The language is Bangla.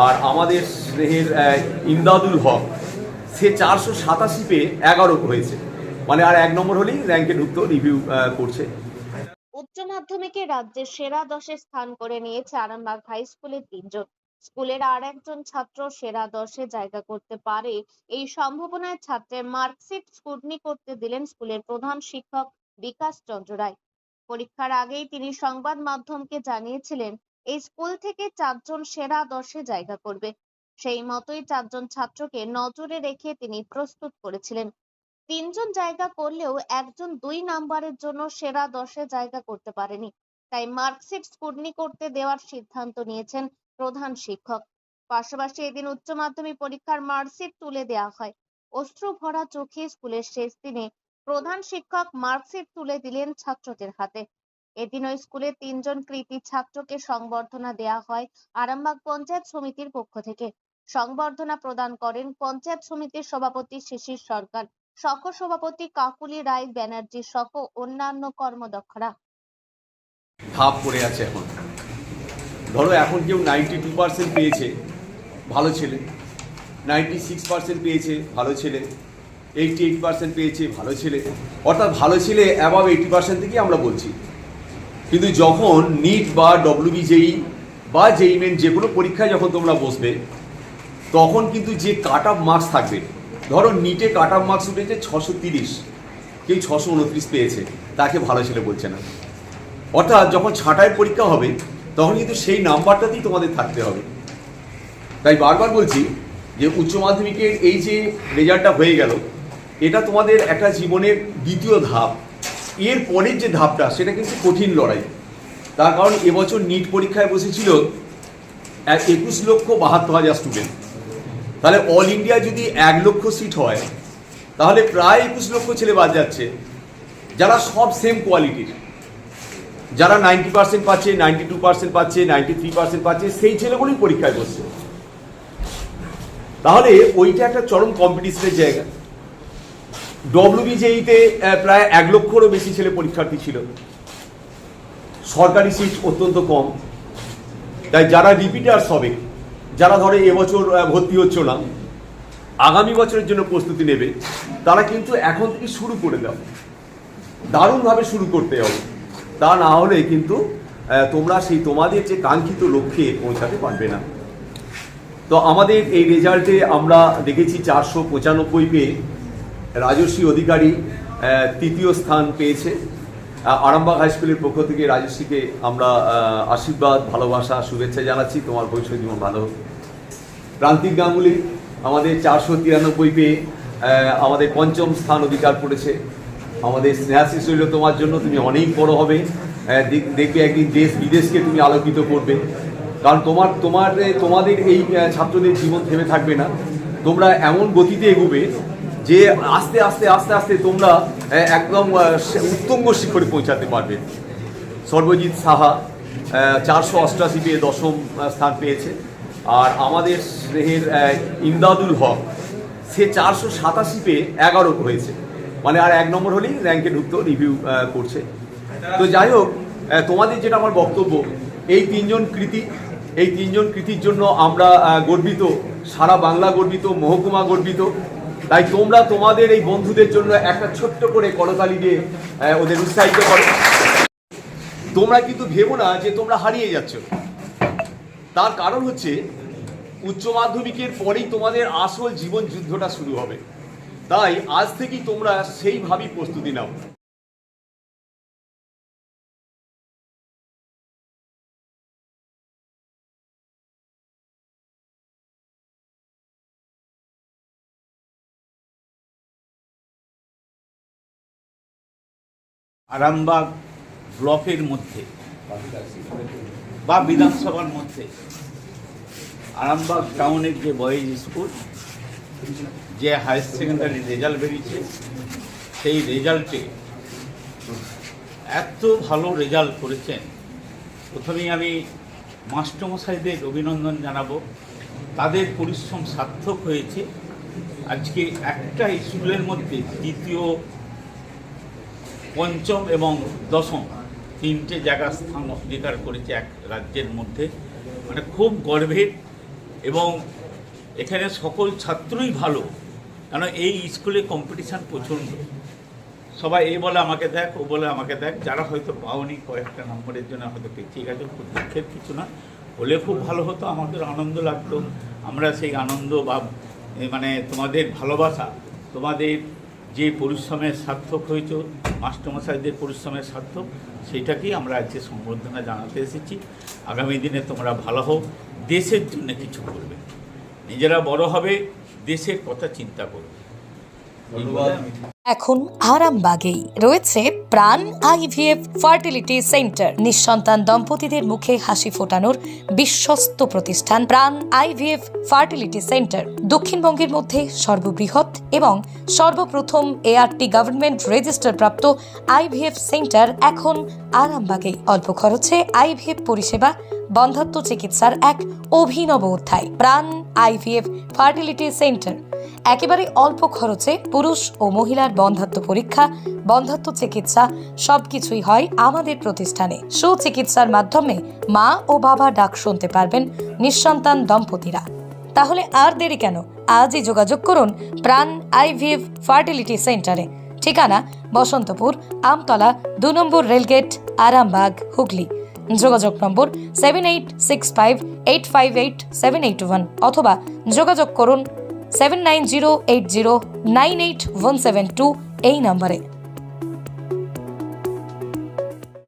আর আমাদের স্নেহের ইমদাদুল হক সে 487 পেয়ে 11 হয়েছে, মানে আর 1 নম্বর হলেই র্যাঙ্কে ঢুকতো। রিভিউ করছে। উচ্চ মাধ্যমিকে রাজ্যের সেরা 10-এ স্থান করে নিয়েছে আরামবাগ হাই স্কুলের 3 জন। স্কুলের আর একজন ছাত্র সেরা 10-এ জায়গা করতে পারে, এই সম্ভাবনায় ছাত্রের মার্কশিট স্ক্রুটনি করতে দিলেন স্কুলের প্রধান শিক্ষক বিকাশ চন্দ্র রায়। পরীক্ষার আগেই তিনি সংবাদ মাধ্যমকে জানিয়েছিলেন এই স্কুল থেকে 4 জন সেরা 10-এ জায়গা করবে। সেই মতোই 4 জন ছাত্রকে নজরে রেখে তিনি প্রস্তুত করেছিলেন। 3 জন জায়গা করলেও একজন 2 নাম্বারের জন্য সেরা 10-এ জায়গা করতে পারেনি, তাই মার্কশিট স্ক্রুটনি করতে দেওয়ার সিদ্ধান্ত নিয়েছেন প্রধান শিক্ষক। পাশাপাশি এদিন উচ্চ মাধ্যমিক পরীক্ষার মার্কশিট তুলে দেওয়া হয়। অশ্রু ভরা চোখে স্কুলের শেষ দিনে প্রধান শিক্ষক মার্কশিট তুলে দিলেন ছাত্রদের হাতে। এদিন ওই স্কুলের 3 জন কৃতী ছাত্রকে সংবর্ধনা দেওয়া হয় আরামবাগ পঞ্চায়েত সমিতির পক্ষ থেকে। সংবর্ধনা প্রদান করেন পঞ্চায়েত সমিতির সভাপতি শিশির সরকার, সহ সভাপতি কাকুলি রায় ব্যানার্জি সহ অন্যান্য কর্মদক্ষরা। ভাব পড়ে আছে এখন। ধরো এখন কেউ 92% পেয়েছে, ভালো ছেলে, 96% পেয়েছে, ভালো ছেলে, 88% পেয়েছে, ভালো ছেলে, অর্থাৎ ভালো ছেলে অ্যাবাভ 80% থেকে আমরা বলছি। কিন্তু যখন নিট বা WBJEE বা JEE মেন যে কোনো পরীক্ষায় যখন তোমরা বসবে, তখন কিন্তু যে কাট অফ মার্কস থাকবে, ধরো নিটে কাট অফ মার্কস উঠেছে 630, কেউ 629 পেয়েছে, তাকে ভালো ছেলে বলছে না। অর্থাৎ যখন ছাঁটাইয়ের পরীক্ষা হবে তখন কিন্তু সেই নাম্বারটাতেই তোমাদের থাকতে হবে। তাই বারবার বলছি যে উচ্চ মাধ্যমিকের এই যে রেজাল্টটা হয়ে গেল, এটা তোমাদের একটা জীবনের দ্বিতীয় ধাপ। এর পরের যে ধাপটা সেটা কিন্তু কঠিন লড়াই। তার কারণ এবছর নিট পরীক্ষায় বসেছিল 21,72,000 স্টুডেন্ট। তাহলে অল ইন্ডিয়া যদি 1 লক্ষ সিট হয়, তাহলে প্রায় 21 লক্ষ ছেলে বাদ যাচ্ছে, যারা সব সেম কোয়ালিটির, যারা 90% পাচ্ছে, 92% পাচ্ছে, 93% পাচ্ছে, সেই ছেলেগুলোই পরীক্ষায় বসছে। তাহলে ওইটা একটা চরম কম্পিটিশনের জায়গা। WBJEE-তে প্রায় 1 লক্ষেরও বেশি ছেলে পরীক্ষার্থী ছিল, সরকারি সিট অত্যন্ত কম। তাই যারা রিপিটার্স হবে, যারা ধরে এবছর ভর্তি হচ্ছে না, আগামী বছরের জন্য প্রস্তুতি নেবে, তারা কিন্তু এখন থেকে শুরু করে দাও, দারুণভাবে শুরু করতে হবে। তা না হলে কিন্তু তোমরা সেই তোমাদের যে কাঙ্ক্ষিত লক্ষ্যে পৌঁছাতে পারবে না। তো আমাদের এই রেজাল্টে আমরা দেখেছি 495 পেয়ে রাজশ্রী অধিকারী 3য় স্থান পেয়েছে। আরামবাগ হাই স্কুলের পক্ষ থেকে রাজশ্রীকে আমরা আশীর্বাদ, ভালোবাসা, শুভেচ্ছা জানাচ্ছি, তোমার ভবিষ্যৎ জীবন ভালো হোক। প্রান্তিক গাঙ্গুলি আমাদের 493 পেয়ে আমাদের 5ম স্থান অধিকার করেছে। আমাদের স্নেহাশিস রইল তোমার জন্য, তুমি অনেক বড় হবে, দেখবে একদিন দেশ বিদেশকে তুমি আলোকিত করবে। কারণ তোমাদের এই ছাত্রদের জীবন থেমে থাকবে না, তোমরা এমন গতিতে এগোবে যে আস্তে আস্তে আস্তে আস্তে তোমরা একদম উত্তুঙ্গ শিখরে পৌঁছাতে পারবে। সর্বজিৎ সাহা 488 পেয়ে 10ম স্থান পেয়েছে। আর আমাদের স্নেহের ইমদাদুল হক সে 487 পেয়ে 11 হয়েছে, মানে আর 1 নম্বর হলেই র্যাঙ্কে ঢুকতো। রিভিউ করছে। তো যাই হোক, তোমাদের যেটা আমার বক্তব্য, এই 3 জন কৃতী, এই 3 জন কৃতির জন্য আমরা গর্বিত, সারা বাংলা গর্বিত, মহকুমা গর্বিত। তাই তোমরা তোমাদের এই বন্ধুদের জন্য একটা ছোট্ট করে করতালি দিয়ে ওদের উৎসাহিত করো। তোমরা কিন্তু ভেবো না যে তোমরা হারিয়ে যাচ্ছ, তার কারণ হচ্ছে উচ্চ মাধ্যমিকের পরেই তোমাদের আসল জীবন যুদ্ধটা শুরু হবে। তাই আজ থেকেই তোমরা সেইভাবেই প্রস্তুতি নাও। আরামবাগ ব্লকের মধ্যে বা বিধানসভার মধ্যে আরামবাগ টাউনের যে বয়েজ স্কুল, যে হায়ার সেকেন্ডারি রেজাল্ট বেরিয়েছে, সেই রেজাল্টে এত ভালো রেজাল্ট করেছেন। প্রথমেই আমি মাস্টারমশাইদের অভিনন্দন জানাবো, তাদের পরিশ্রম সার্থক হয়েছে। আজকে একটা স্কুলের মধ্যে 3য়, 5ম এবং 10ম 3টে জায়গা স্থান অধিকার করেছে এক রাজ্যের মধ্যে, মানে খুব গর্বের। এবং এখানে সকল ছাত্রই ভালো, কেন এই স্কুলে কম্পিটিশান প্রচণ্ড। সবাই এ বলে আমাকে দেখ, ও বলে আমাকে দেখ, যারা হয়তো পাওনি কয়েকটা নম্বরের জন্য হয়তো পেছিয়ে গেছে, খুব দুঃখের কিছু না, হলে খুব ভালো হতো, আমাদের আনন্দ লাগতো। আমরা সেই আনন্দ বা মানে তোমাদের ভালোবাসা, তোমাদের যে পরিশ্রমের সার্থক হয়েছে, মাস্টারমশাইদের পরিশ্রমের সার্থক, সেটাকেই আমরা আজকে সম্বর্ধনা জানাতে এসেছি। আগামী দিনে তোমরা ভালো হোক, দেশের জন্য কিছু করবে, নিজেরা বড় হবে, দেশের কথা চিন্তা করবে। এখন আরামবাগেই রয়েছে প্রাণ আইভিএফ ফার্টিলিটি সেন্টার। নিঃসন্তান দম্পতিদের মুখে হাসি ফোটানোর বিশ্বস্ত প্রতিষ্ঠান প্রাণ আইভিএফ ফার্টিলিটি সেন্টার দক্ষিণবঙ্গের মধ্যে সর্ববৃহৎ এবং সর্বপ্রথম এআরটি গভর্নমেন্ট রেজিস্টার প্রাপ্ত আইভিএফ সেন্টার এখন আরামবাগেই। অল্প খরচে আইভিএফ পরিষেবা, বন্ধ্যাত্ব চিকিৎসার এক অভিনব অধ্যায়। প্রাণ আইভিএফ ফার্টিলিটি সেন্টার একেবারে অল্প খরচে পুরুষ ও মহিলার বন্ধ্যাত্ব পরীক্ষা, বন্ধ্যাত্ব চিকিৎসা সবকিছুই হয় আমাদের প্রতিষ্ঠানে। সুচিকিৎসার মাধ্যমে মা ও বাবা ডাক শুনতে পারবেন নিঃসন্তান দম্পতিরা। তাহলে আর দেরি কেন, আজই যোগাযোগ করুন প্রাণ আইভিএফ ফার্টিলিটি সেন্টারে। ঠিকানা বসন্তপুর, আমতলা, 2 নম্বর রেলগেট, আরামবাগ, হুগলি। যোগাযোগ নম্বর 7865858781 অথবা যোগাযোগ করুন 7908098172 এই নম্বরে।